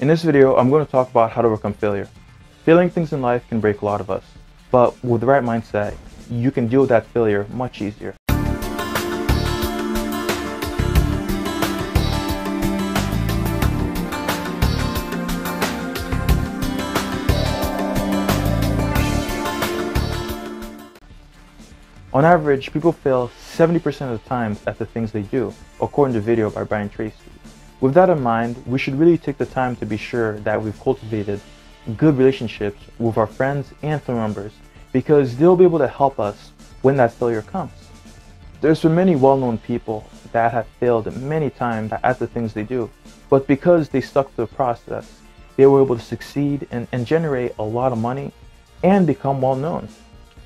In this video, I'm going to talk about how to overcome failure. Failing things in life can break a lot of us, but with the right mindset, you can deal with that failure much easier. On average, people fail 70% of the time at the things they do, according to a video by Brian Tracy. With that in mind, we should really take the time to be sure that we've cultivated good relationships with our friends and family members, because they'll be able to help us when that failure comes. There's been many well-known people that have failed many times at the things they do, but because they stuck to the process, they were able to succeed and generate a lot of money and become well-known.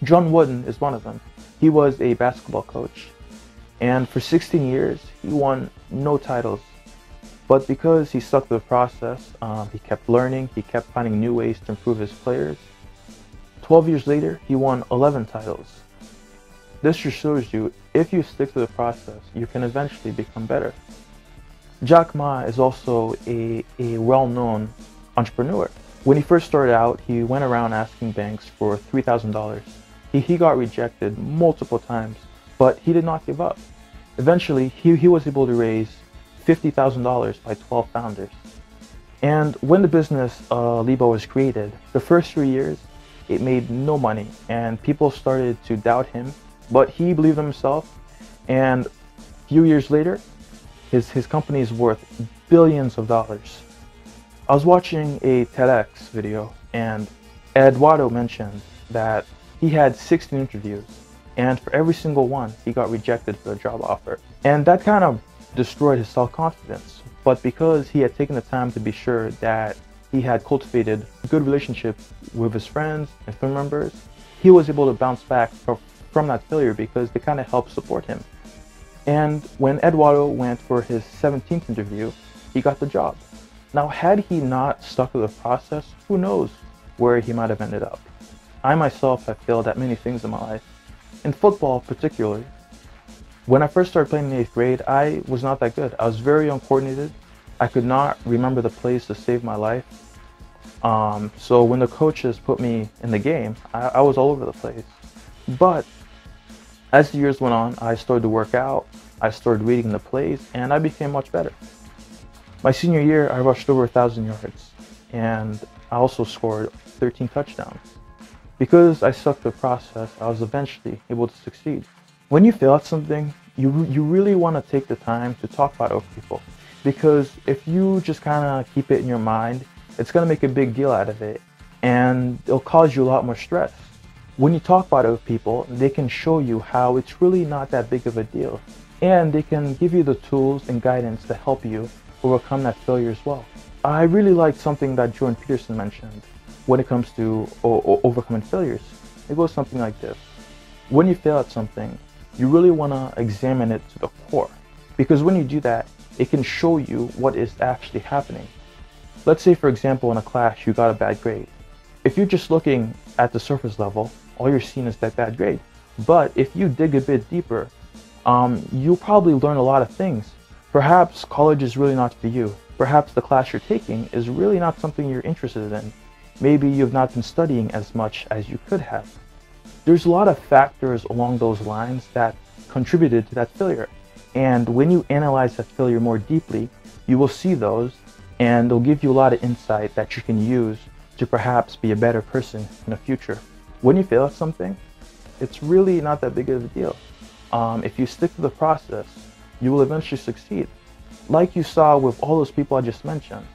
John Wooden is one of them. He was a basketball coach, and for 16 years, he won no titles. But because he stuck to the process, he kept learning, he kept finding new ways to improve his players. 12 years later, he won 11 titles. This just shows you, if you stick to the process, you can eventually become better. Jack Ma is also a well-known entrepreneur. When he first started out, he went around asking banks for $3,000. He got rejected multiple times, but he did not give up. Eventually, he was able to raise $50,000 by 12 founders. And when the business Libo was created, the first 3 years, it made no money, and people started to doubt him, but he believed in himself, and a few years later, his company is worth billions of dollars. I was watching a TEDx video, and Eduardo mentioned that he had 16 interviews, and for every single one, he got rejected for a job offer. And that kind of destroyed his self-confidence. But because he had taken the time to be sure that he had cultivated a good relationship with his friends and family members, he was able to bounce back from that failure because they kind of helped support him. And when Eduardo went for his 17th interview, he got the job. Now, had he not stuck to the process, who knows where he might have ended up. I myself have failed at many things in my life. In football particularly. When I first started playing in the 8th grade, I was not that good. I was very uncoordinated. I could not remember the plays to save my life. So when the coaches put me in the game, I was all over the place. But as the years went on, I started to work out, I started reading the plays, and I became much better. My senior year, I rushed over 1,000 yards, and I also scored 13 touchdowns. Because I stuck to the process, I was eventually able to succeed. When you fail at something, you really want to take the time to talk about it with people. Because if you just kind of keep it in your mind, it's going to make a big deal out of it, and it'll cause you a lot more stress. When you talk about it with people, they can show you how it's really not that big of a deal, and they can give you the tools and guidance to help you overcome that failure as well. I really liked something that Jordan Peterson mentioned when it comes to overcoming failures. It goes something like this. When you fail at something, you really want to examine it to the core, because when you do that, it can show you what is actually happening. Let's say, for example, in a class you got a bad grade. If you're just looking at the surface level, all you're seeing is that bad grade. But if you dig a bit deeper, you'll probably learn a lot of things. Perhaps college is really not for you. Perhaps the class you're taking is really not something you're interested in. Maybe you've not been studying as much as you could have. There's a lot of factors along those lines that contributed to that failure. And when you analyze that failure more deeply, you will see those, and they'll give you a lot of insight that you can use to perhaps be a better person in the future. When you fail at something, it's really not that big of a deal. If you stick to the process, you will eventually succeed. Like you saw with all those people I just mentioned,